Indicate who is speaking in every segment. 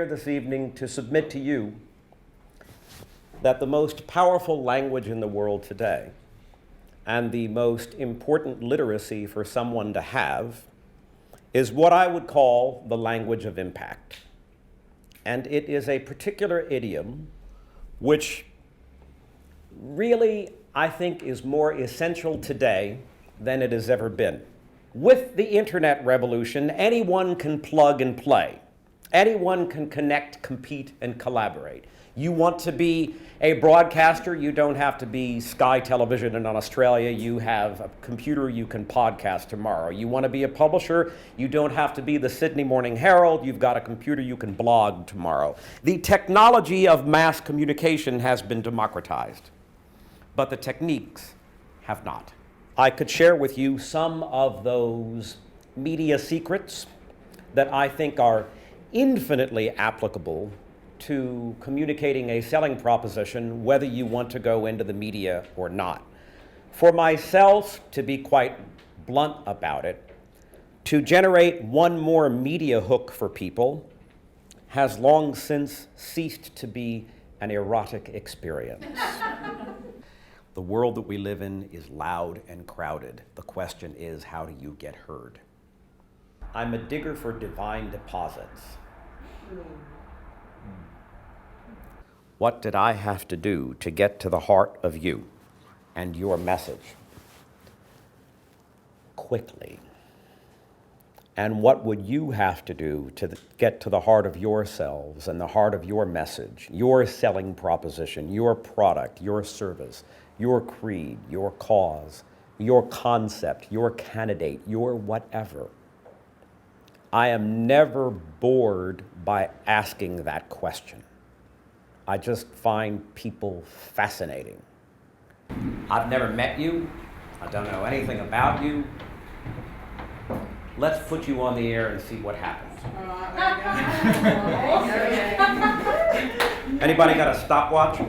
Speaker 1: here this evening to submit to you that the most powerful language in the world today and the most important literacy for someone to have is what I would call the language of impact. And it is a particular idiom which really, I think, is more essential today than it has ever been. With the internet revolution, anyone can plug and play. Anyone can connect, compete, and collaborate. You want to be a broadcaster, you don't have to be Sky Television in Australia. You have a computer, you can podcast tomorrow. You want to be a publisher, you don't have to be the Sydney Morning Herald. You've got a computer, you can blog tomorrow. The technology of mass communication has been democratized, but the techniques have not. I could share with you some of those media secrets that I think are infinitely applicable to communicating a selling proposition, whether you want to go into the media or not. For myself, to be quite blunt about it, to generate one more media hook for people has long since ceased to be an erotic experience. The world that we live in is loud and crowded. The question is, how do you get heard? I'm a digger for divine deposits. What did I have to do to get to the heart of you and your message? Quickly. And what would you have to do to get to the heart of yourselves and the heart of your message, your selling proposition, your product, your service, your creed, your cause, your concept, your candidate, your whatever? I am never bored by asking that question. I just find people fascinating. I've never met you. I don't know anything about you. Let's put you on the air and see what happens. Anybody got a stopwatch?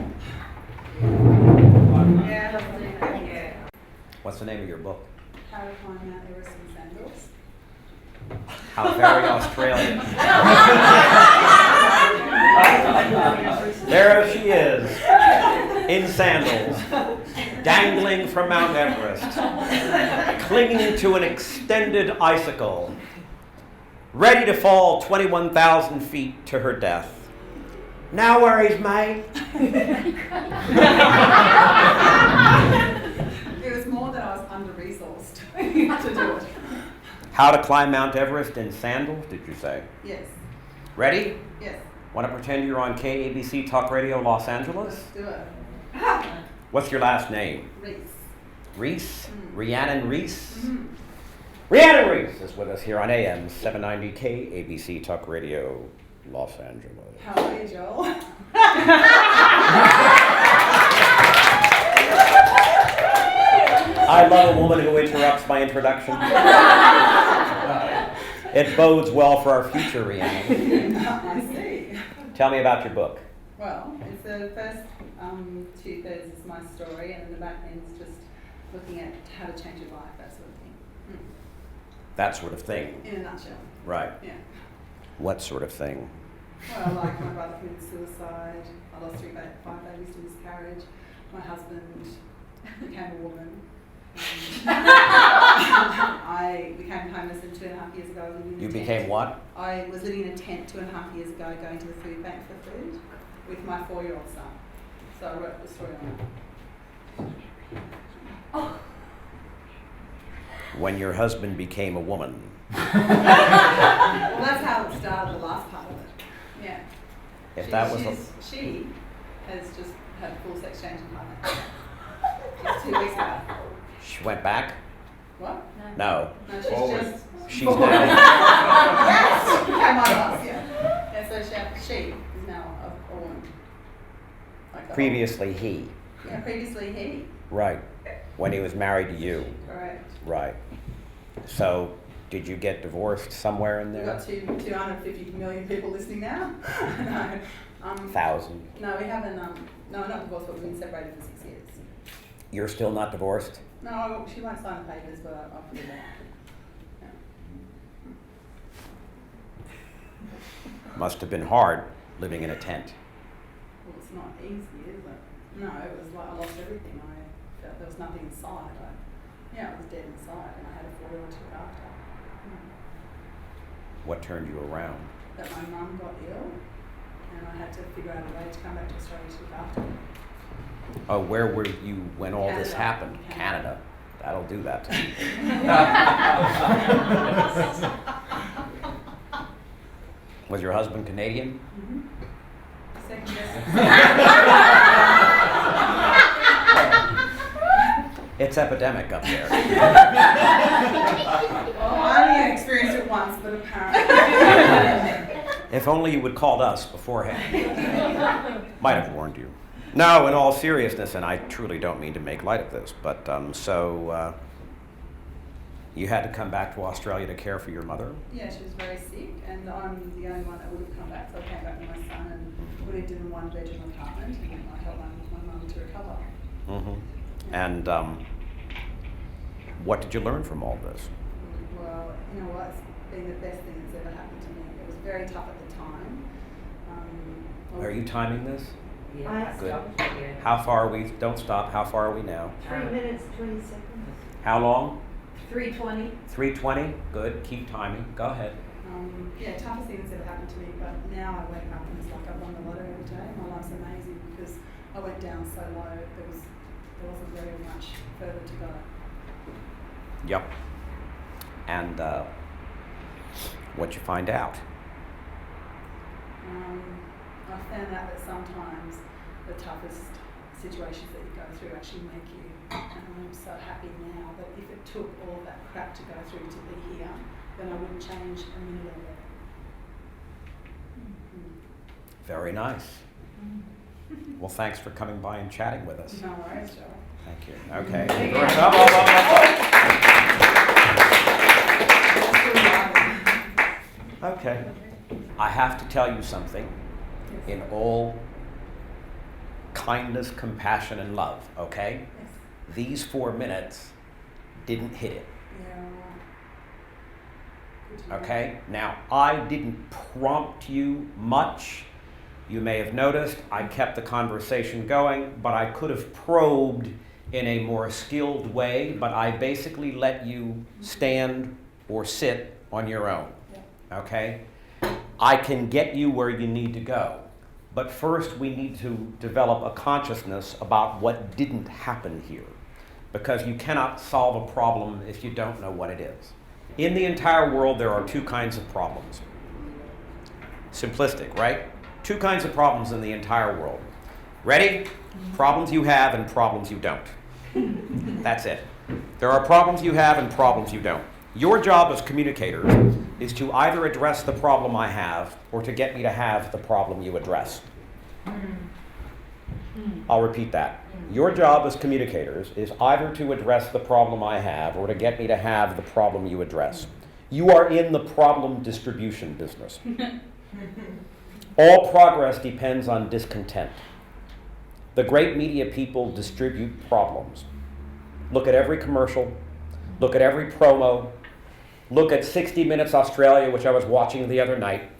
Speaker 2: Yeah.
Speaker 1: What's the name of your book?
Speaker 2: How to climb Mount Everest in sandals.
Speaker 1: How very Australian. There she is, in sandals, dangling from Mount Everest, clinging to an extended icicle, ready to fall 21,000 feet to her death. No worries, mate.
Speaker 2: It was more that I was under-resourced to do it.
Speaker 1: How to climb Mount Everest in sandals, did you say?
Speaker 2: Yes.
Speaker 1: Ready?
Speaker 2: Yes.
Speaker 1: Want to pretend you're on KABC Talk Radio Los Angeles?
Speaker 2: Let's do it.
Speaker 1: What's your last name?
Speaker 2: Reese.
Speaker 1: Reese? Rhiannon Reese?
Speaker 2: Mm-hmm.
Speaker 1: Rhiannon Reese is with us here on AM 790 KABC Talk Radio Los Angeles.
Speaker 2: How are you, Joel?
Speaker 1: I love a woman who interrupts my introduction. It bodes well for our future, Rhiannon.
Speaker 2: I see.
Speaker 1: Tell me about your book.
Speaker 2: Well, it's the first two-thirds is my story, and the back end's just looking at how to change your life, that sort of thing.
Speaker 1: That sort of thing.
Speaker 2: In a nutshell.
Speaker 1: Right.
Speaker 2: Yeah.
Speaker 1: What sort of thing?
Speaker 2: Well, like my brother committed suicide, I lost 5 babies to miscarriage, my husband became a woman. I became homeless 2.5 years ago.
Speaker 1: You became what?
Speaker 2: I was living in a tent 2.5 years ago, going to the food bank for food with my 4-year-old son. So I wrote the story on that.
Speaker 1: When your husband became a woman.
Speaker 2: Well, that's how it started, the last part of it. Yeah.
Speaker 1: If
Speaker 2: She has just had a full sex change in my life. Just 2 weeks ago.
Speaker 1: She went back?
Speaker 2: What?
Speaker 1: No.
Speaker 2: No, she's just...
Speaker 1: She's now.
Speaker 2: Yes! Okay, my boss, yeah. Yeah, so she is now a woman. Like
Speaker 1: Previously he.
Speaker 2: Yeah, previously he.
Speaker 1: Right. When he was married to you.
Speaker 2: Correct.
Speaker 1: Right. So, did you get divorced somewhere in
Speaker 2: We've
Speaker 1: there?
Speaker 2: got 250 million people listening now. No.
Speaker 1: 1,000.
Speaker 2: No, we haven't, no, we're not divorced, but we've been separated for 6 years.
Speaker 1: You're still not divorced?
Speaker 2: No, she won't sign the papers, but I'll put it out.
Speaker 1: Must have been hard living in a tent.
Speaker 2: Well, it's not easy, is it? No, it was like I lost everything. I felt there was nothing inside. I was dead inside, and I had a 4-year-old to look after.
Speaker 1: What turned you around?
Speaker 2: That my mum got ill, and I had to figure out a way to come back to Australia to look after her.
Speaker 1: Oh, where were you when all this
Speaker 2: Canada.
Speaker 1: happened? Canada. That'll do that to me. Was your husband Canadian?
Speaker 2: Mm-hmm. Second guess.
Speaker 1: It's epidemic up there.
Speaker 2: Well, I only experienced it once, but apparently.
Speaker 1: If only you would called us beforehand. Might have warned you. No, in all seriousness, and I truly don't mean to make light of this, but you had to come back to Australia to care for your mother?
Speaker 2: Yeah, she was very sick, and I'm the only one that would have come back, so I came back with my son, and we lived in a 1-bedroom apartment, and I helped my mum to recover.
Speaker 1: Mm-hmm. And what did you learn from all this?
Speaker 2: Well, you know what? It's been the best thing that's ever happened to me. It was very tough at the time.
Speaker 1: Are you timing this?
Speaker 3: Yeah.
Speaker 1: Good. How far are we? Don't stop. How far are we now?
Speaker 3: 3 minutes, 20 seconds.
Speaker 1: How long?
Speaker 3: 3:20.
Speaker 1: 3:20. Good. Keep timing. Go ahead.
Speaker 2: Toughest thing that's ever happened to me, but now I wake up and it's like I won the lotto every day. My life's amazing because I went down so low. There wasn't very much further to go.
Speaker 1: Yep. And what'd you find out?
Speaker 2: I found out that sometimes the toughest situations that you go through actually make you. And I'm so happy now that if it took all that crap to go through to be here, then I wouldn't change a minute of it.
Speaker 1: Very nice. Well, thanks for coming by and chatting with us.
Speaker 2: No worries, Joe.
Speaker 1: Thank you. Okay. Okay. I have to tell you something in all kindness, compassion, and love, okay?
Speaker 2: Yes.
Speaker 1: These 4 minutes didn't hit it,
Speaker 2: Yeah. Good to know.
Speaker 1: okay? Now, I didn't prompt you much. You may have noticed I kept the conversation going, but I could have probed in a more skilled way, but I basically let you stand or sit on your own,
Speaker 2: Yeah.
Speaker 1: okay? I can get you where you need to go, but first we need to develop a consciousness about what didn't happen here, because you cannot solve a problem if you don't know what it is. In the entire world, there are 2 kinds of problems. Simplistic, right? 2 kinds of problems in the entire world. Ready? Problems you have and problems you don't. That's it. There are problems you have and problems you don't. Your job as communicators is to either address the problem I have or to get me to have the problem you address. I'll repeat that. Your job as communicators is either to address the problem I have or to get me to have the problem you address. You are in the problem distribution business. All progress depends on discontent. The great media people distribute problems. Look at every commercial, look at every promo, look at 60 Minutes Australia, which I was watching the other night,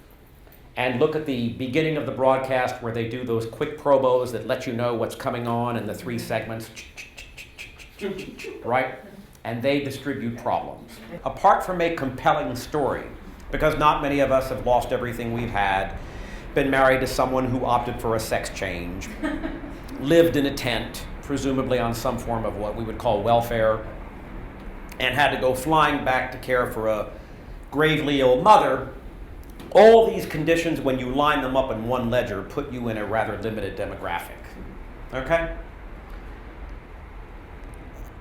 Speaker 1: and look at the beginning of the broadcast where they do those quick promos that let you know what's coming on in the 3 segments, right? And they distribute problems. Apart from a compelling story, because not many of us have lost everything we've had, been married to someone who opted for a sex change, lived in a tent, presumably on some form of what we would call welfare, and had to go flying back to care for a gravely ill mother. All these conditions, when you line them up in one ledger, put you in a rather limited demographic. Okay?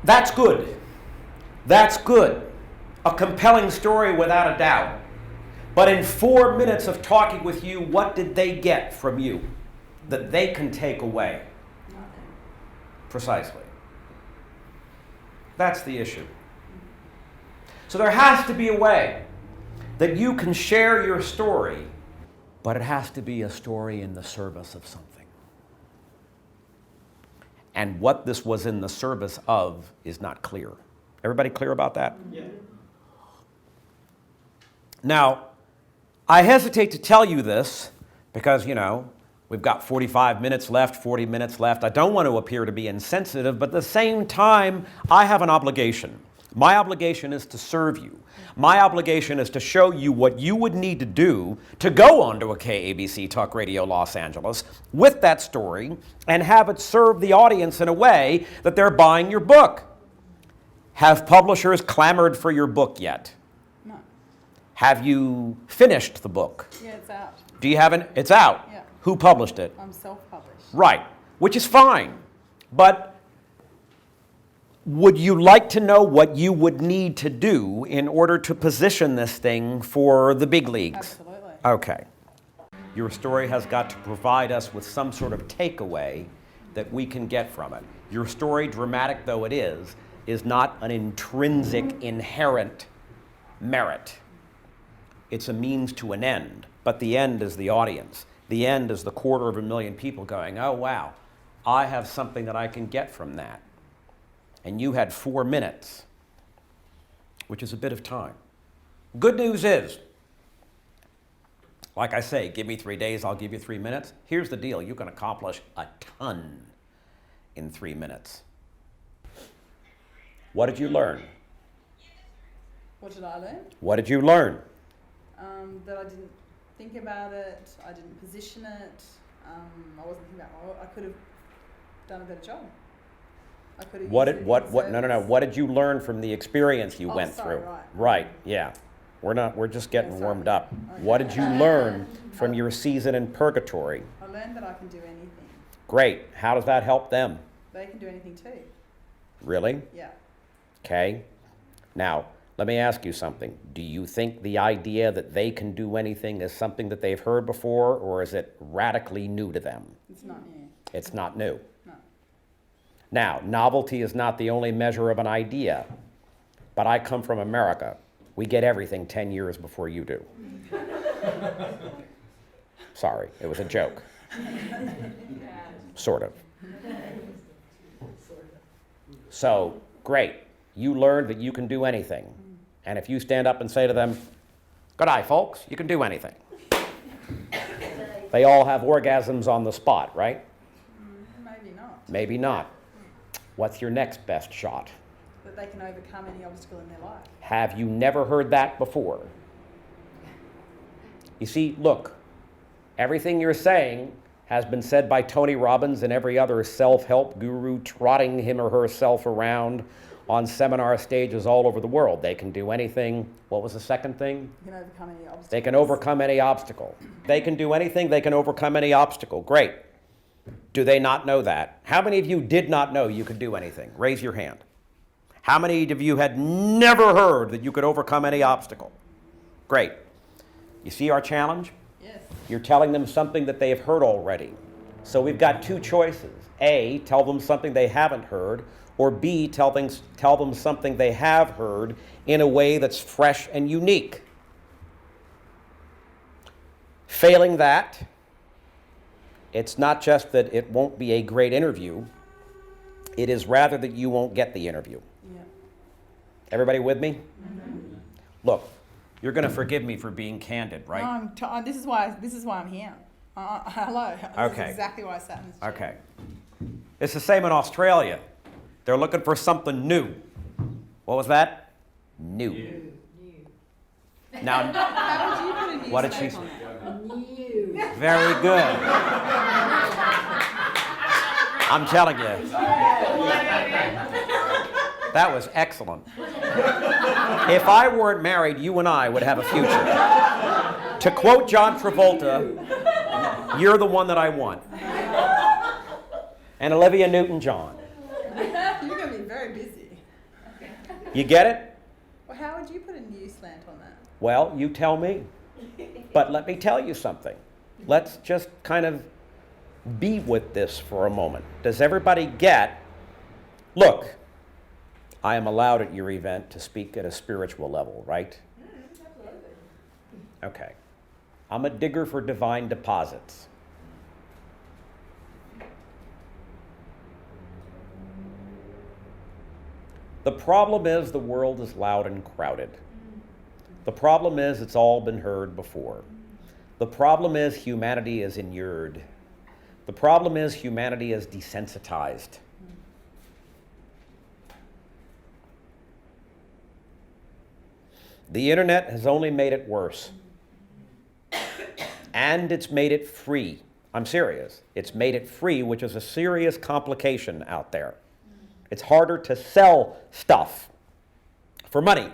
Speaker 1: That's good. That's good. A compelling story without a doubt. But in 4 minutes of talking with you, what did they get from you that they can take away?
Speaker 2: Nothing.
Speaker 1: Precisely. That's the issue. So there has to be a way that you can share your story, but it has to be a story in the service of something. And what this was in the service of is not clear. Everybody clear about that?
Speaker 4: Yeah.
Speaker 1: Now, I hesitate to tell you this because, we've got 45 minutes left, 40 minutes left. I don't want to appear to be insensitive, but at the same time, I have an obligation. My obligation is to serve you. My obligation is to show you what you would need to do to go onto a KABC Talk Radio Los Angeles with that story and have it serve the audience in a way that they're buying your book. Have publishers clamored for your book yet?
Speaker 2: No.
Speaker 1: Have you finished the book?
Speaker 2: Yeah, it's out.
Speaker 1: Do you have it's out?
Speaker 2: Yeah.
Speaker 1: Who published it?
Speaker 2: I'm self-published.
Speaker 1: Right, which is fine. But would you like to know what you would need to do in order to position this thing for the big leagues?
Speaker 2: Absolutely.
Speaker 1: Okay. Your story has got to provide us with some sort of takeaway that we can get from it. Your story, dramatic though it is not an intrinsic, inherent merit. It's a means to an end, but the end is the audience. The end is the 250,000 people going, oh wow, I have something that I can get from that. And you had 4 minutes, which is a bit of time. Good news is, like I say, give me 3 days, I'll give you 3 minutes. Here's the deal, you can accomplish a ton in 3 minutes. What did you learn?
Speaker 2: What did I learn?
Speaker 1: What did you learn?
Speaker 2: That I didn't think about it, I didn't position it, I wasn't thinking about, I could have done a better job. I could have
Speaker 1: What
Speaker 2: used
Speaker 1: did,
Speaker 2: it
Speaker 1: what,
Speaker 2: in
Speaker 1: what, no,
Speaker 2: service.
Speaker 1: What did you learn from the experience you went
Speaker 2: sorry,
Speaker 1: through?
Speaker 2: right.
Speaker 1: Right, yeah. We're just getting
Speaker 2: sorry.
Speaker 1: warmed up.
Speaker 2: Okay.
Speaker 1: What did you learn from your season in purgatory?
Speaker 2: I learned that I can do anything.
Speaker 1: Great. How does that help them?
Speaker 2: They can do anything too.
Speaker 1: Really?
Speaker 2: Yeah.
Speaker 1: Okay. Now, let me ask you something. Do you think the idea that they can do anything is something that they've heard before, or is it radically new to them?
Speaker 2: It's not new.
Speaker 1: It's not new.
Speaker 2: No.
Speaker 1: Now, novelty is not the only measure of an idea, but I come from America. We get everything 10 years before you do. Sorry, it was a joke. Sort of. So, great. You learned that you can do anything. And if you stand up and say to them, good eye, folks, you can do anything. They all have orgasms on the spot, right?
Speaker 2: Maybe not.
Speaker 1: Maybe not. What's your next best shot?
Speaker 2: That they can overcome any obstacle in their life.
Speaker 1: Have you never heard that before? You see, look, everything you're saying has been said by Tony Robbins and every other self-help guru trotting him or herself around on seminar stages all over the world. They can do anything. What was the second thing?
Speaker 2: You can overcome any obstacle.
Speaker 1: They can overcome any obstacle. They can do anything. They can overcome any obstacle. Great. Do they not know that? How many of you did not know you could do anything? Raise your hand. How many of you had never heard that you could overcome any obstacle? Great. You see our challenge?
Speaker 2: Yes.
Speaker 1: You're telling them something that they have heard already. So we've got two choices. A, tell them something they haven't heard, or B, tell them something they have heard in a way that's fresh and unique. Failing that, it's not just that it won't be a great interview, it is rather that you won't get the interview.
Speaker 2: Yeah.
Speaker 1: Everybody with me? Mm-hmm. Look, you're going to forgive me for being candid, right?
Speaker 2: No, this is why I'm here. Hello. This
Speaker 1: Okay.
Speaker 2: is exactly why I sat in this chair.
Speaker 1: Okay. It's the same in Australia. They're looking for something new. What was that? New. Now,
Speaker 2: How would you put a new
Speaker 1: what did she
Speaker 2: stamp
Speaker 1: say?
Speaker 2: on that?
Speaker 1: Very good. I'm telling you. That was excellent. If I weren't married, you and I would have a future. To quote John Travolta, you're the one that I want. And Olivia Newton-John.
Speaker 2: You're going to be very busy.
Speaker 1: You get it?
Speaker 2: Well, how would you put a new slant on that?
Speaker 1: Well, you tell me. But let me tell you something. Let's just kind of be with this for a moment. Does everybody get, look, I am allowed at your event to speak at a spiritual level, right?
Speaker 2: Absolutely.
Speaker 1: Okay. I'm a digger for divine deposits. The problem is the world is loud and crowded. The problem is it's all been heard before. The problem is humanity is inured. The problem is humanity is desensitized. The internet has only made it worse. And it's made it free. I'm serious. It's made it free, which is a serious complication out there. It's harder to sell stuff for money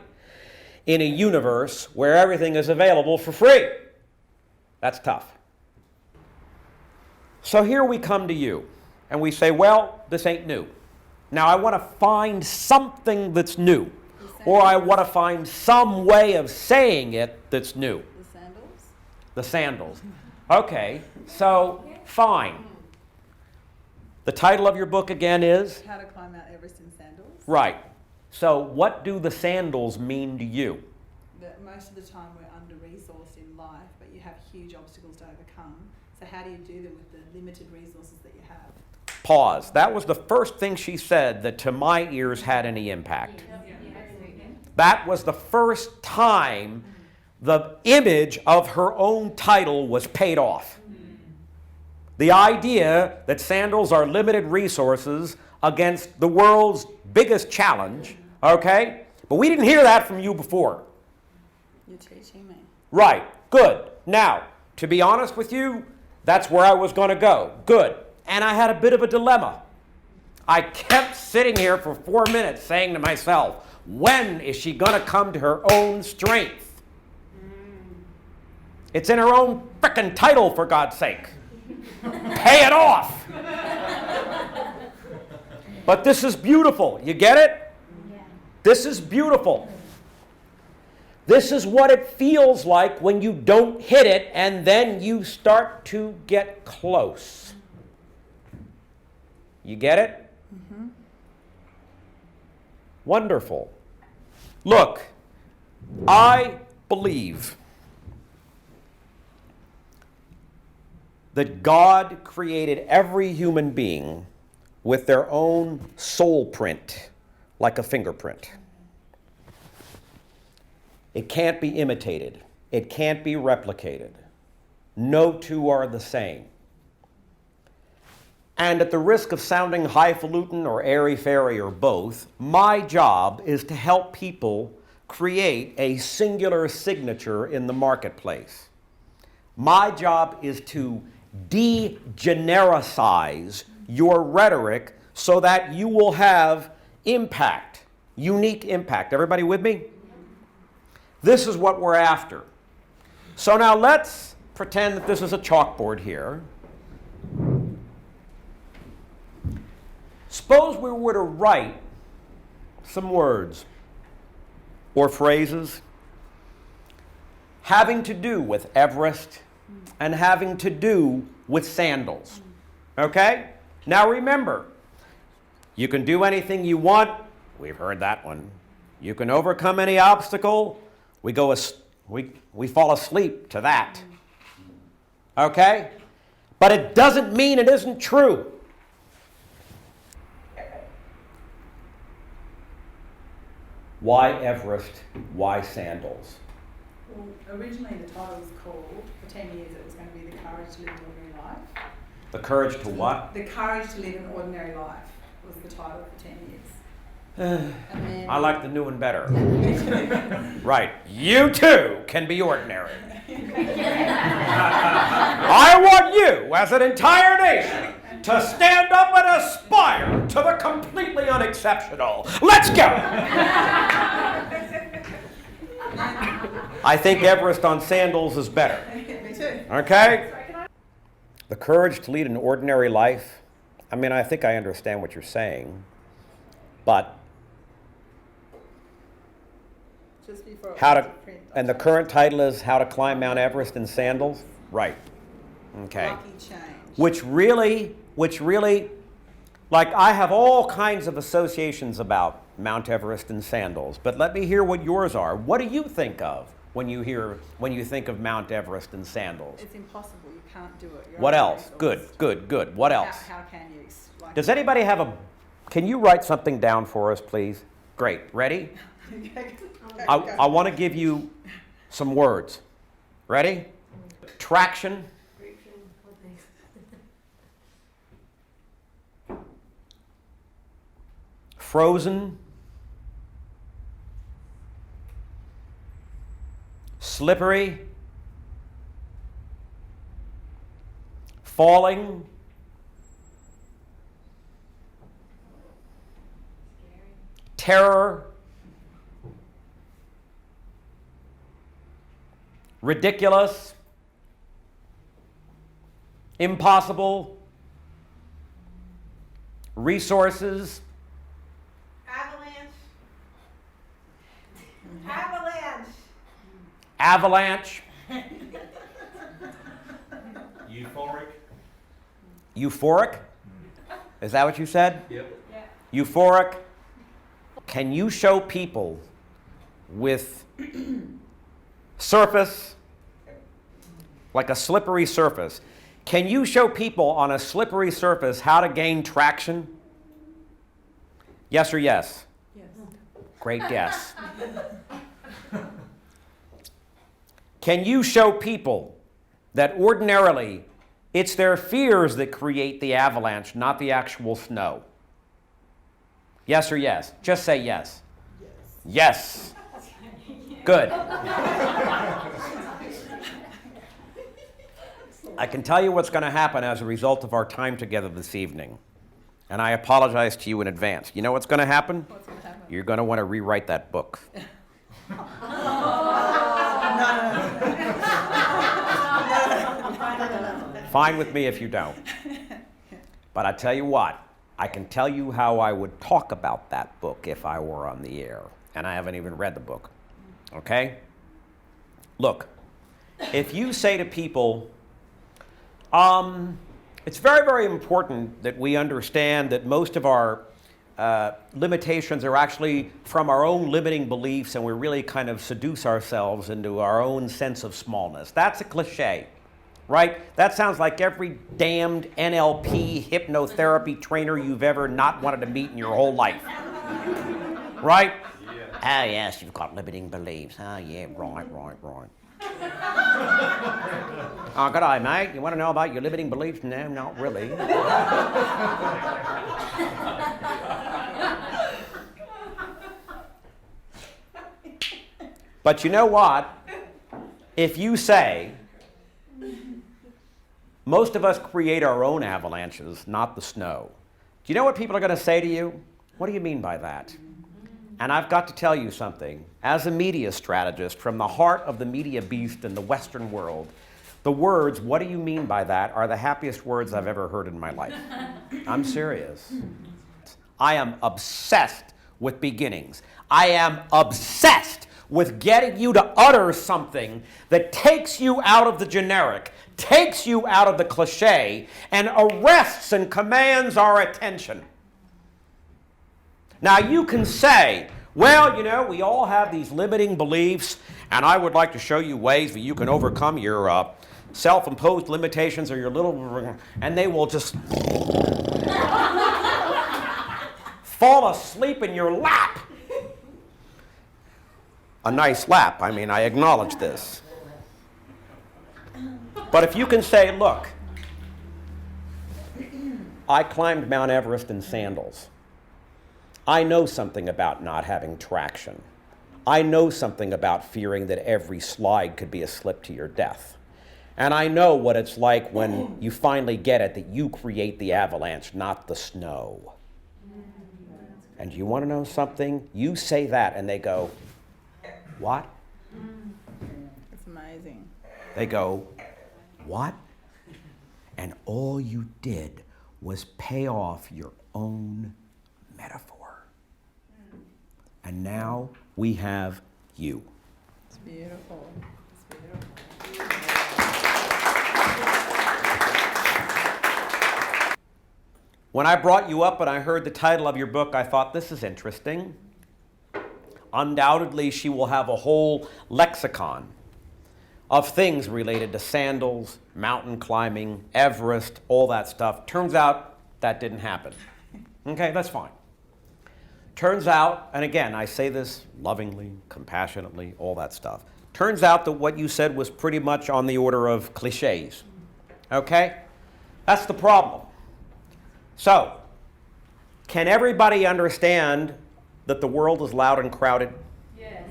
Speaker 1: in a universe where everything is available for free. That's tough. So here we come to you, and we say, well, this ain't new. Now I want to find something that's new, or I want to find some way of saying it that's new.
Speaker 2: The sandals?
Speaker 1: The sandals. Okay, so fine. The title of your book again is?
Speaker 2: How to Climb Mount Everest in Sandals.
Speaker 1: Right. So what do the sandals mean to you?
Speaker 2: That most of the time we're under-resourced in life, but you have huge obstacles to overcome. So how do you do them with the limited resources that you have?
Speaker 1: Pause. That was the first thing she said that to my ears had any impact. That was the first time the image of her own title was paid off. The idea that sandals are limited resources against the world's biggest challenge, okay? But we didn't hear that from you before.
Speaker 2: You're teaching me.
Speaker 1: Right, good. Now, to be honest with you, that's where I was going to go. Good. And I had a bit of a dilemma. I kept sitting here for 4 minutes saying to myself, when is she going to come to her own strength? It's in her own frickin' title, for God's sake. Pay it off. But this is beautiful. You get it?
Speaker 3: Yeah.
Speaker 1: This is beautiful. This is what it feels like when you don't hit it and then you start to get close. You get it?
Speaker 2: Mm-hmm.
Speaker 1: Wonderful. Look, I believe that God created every human being with their own soul print, like a fingerprint. It can't be imitated. It can't be replicated. No two are the same. And at the risk of sounding highfalutin or airy-fairy or both, my job is to help people create a singular signature in the marketplace. My job is to de-genericize your rhetoric so that you will have impact, unique impact. Everybody with me? This is what we're after. So now let's pretend that this is a chalkboard here. Suppose we were to write some words or phrases having to do with Everest and having to do with sandals. Okay? Now remember, you can do anything you want. We've heard that one. You can overcome any obstacle. We fall asleep to that. Okay? But it doesn't mean it isn't true. Why Everest? Why sandals?
Speaker 2: Well, originally the title was called, for 10 years it was going to be The Courage to Live an Ordinary Life.
Speaker 1: The courage to what?
Speaker 2: The Courage to Live an Ordinary Life was the title for 10 years. And then,
Speaker 1: I like the new one better. Right. You too can be ordinary. I want you, as an entire nation, to stand up and aspire to the completely unexceptional. Let's go! I think Everest on sandals is better.
Speaker 2: Me too.
Speaker 1: Okay? The courage to lead an ordinary life. I mean, I think I understand what you're saying, but
Speaker 2: Just before
Speaker 1: how to,
Speaker 2: print,
Speaker 1: and the current title is How to Climb Mount Everest in Sandals? Right. Okay.
Speaker 2: Lucky change.
Speaker 1: Which really, like I have all kinds of associations about Mount Everest in sandals, but let me hear what yours are. What do you think of when you think of Mount Everest in sandals?
Speaker 2: It's impossible. You can't do it. You're
Speaker 1: What
Speaker 2: under
Speaker 1: else?
Speaker 2: resourced.
Speaker 1: Good. What else?
Speaker 2: How can you? Like,
Speaker 1: Does anybody have can you write something down for us, please? Great. Ready? I want to give you some words. Ready? Traction. Frozen. Slippery. Falling. Terror. Ridiculous. Impossible. Resources. Avalanche.
Speaker 4: Euphoric.
Speaker 1: Euphoric? Is that what you said?
Speaker 4: Yep.
Speaker 1: Euphoric. Can you show people with surface, like a slippery surface, can you show people on a slippery surface how to gain traction? Yes or yes?
Speaker 2: Yes.
Speaker 1: Great guess. Can you show people that ordinarily it's their fears that create the avalanche, not the actual snow? Yes or yes? Just say yes. Yes. Good. I can tell you what's going to happen as a result of our time together this evening. And I apologize to you in advance. You know what's going to happen?
Speaker 2: What's going to happen?
Speaker 1: You're going to want to rewrite that book. Fine with me if you don't. But I tell you what, I can tell you how I would talk about that book if I were on the air. And I haven't even read the book. Okay? Look, if you say to people, it's very, very important that we understand that most of our limitations are actually from our own limiting beliefs, and we really kind of seduce ourselves into our own sense of smallness. That's a cliche, right? That sounds like every damned NLP hypnotherapy trainer you've ever not wanted to meet in your whole life, right? Ah, yes, you've got limiting beliefs. Ah, yeah, right. Oh, good eye, mate. You want to know about your limiting beliefs? No, not really. But you know what? If you say, most of us create our own avalanches, not the snow. Do you know what people are going to say to you? What do you mean by that? And I've got to tell you something. As a media strategist from the heart of the media beast in the Western world, the words, "what do you mean by that?" are the happiest words I've ever heard in my life. I'm serious. I am obsessed with beginnings. I am obsessed with getting you to utter something that takes you out of the generic, takes you out of the cliche, and arrests and commands our attention. Now you can say, well, you know, we all have these limiting beliefs, and I would like to show you ways that you can overcome your self-imposed limitations or your little, and they will just fall asleep in your lap. A nice lap, I mean, I acknowledge this. But if you can say, look, I climbed Mount Everest in sandals. I know something about not having traction. I know something about fearing that every slide could be a slip to your death. And I know what it's like when you finally get it, that you create the avalanche, not the snow. And you want to know something? You say that and they go, what?
Speaker 2: It's amazing.
Speaker 1: They go, what? And all you did was pay off your own metaphor. And now we have you.
Speaker 2: It's beautiful. It's beautiful.
Speaker 1: When I brought you up and I heard the title of your book, I thought, this is interesting. Undoubtedly, she will have a whole lexicon of things related to sandals, mountain climbing, Everest, all that stuff. Turns out that didn't happen. Okay, that's fine. Turns out, and again, I say this lovingly, compassionately, all that stuff. Turns out that what you said was pretty much on the order of cliches. Okay? That's the problem. So, can everybody understand that the world is loud and crowded?
Speaker 2: Yes.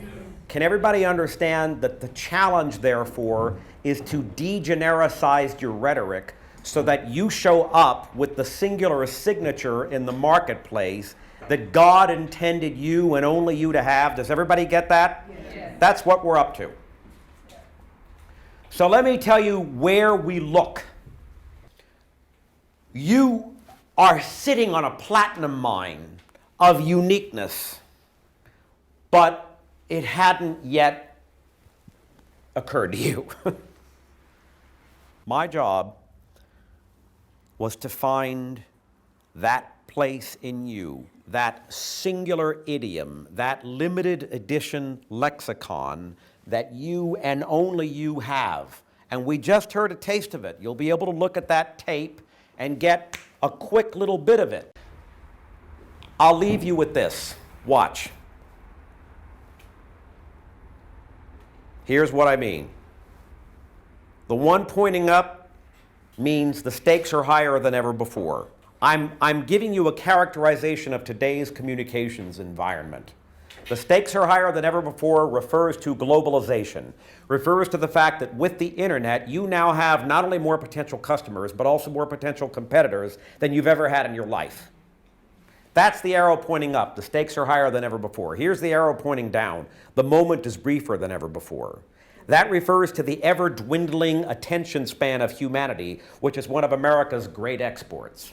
Speaker 1: Can everybody understand that the challenge, therefore, is to degenericize your rhetoric so that you show up with the singular signature in the marketplace that God intended you and only you to have? Does everybody get that?
Speaker 2: Yes.
Speaker 1: That's what we're up to. So let me tell you where we look. You are sitting on a platinum mine of uniqueness, but it hadn't yet occurred to you. My job was to find that place in you, that singular idiom, that limited edition lexicon that you and only you have. And we just heard a taste of it. You'll be able to look at that tape and get a quick little bit of it. I'll leave you with this. Watch. Here's what I mean. The one pointing up means the stakes are higher than ever before. I'm giving you a characterization of today's communications environment. The stakes are higher than ever before refers to globalization, refers to the fact that with the internet, you now have not only more potential customers, but also more potential competitors than you've ever had in your life. That's the arrow pointing up. The stakes are higher than ever before. Here's the arrow pointing down. The moment is briefer than ever before. That refers to the ever-dwindling attention span of humanity, which is one of America's great exports.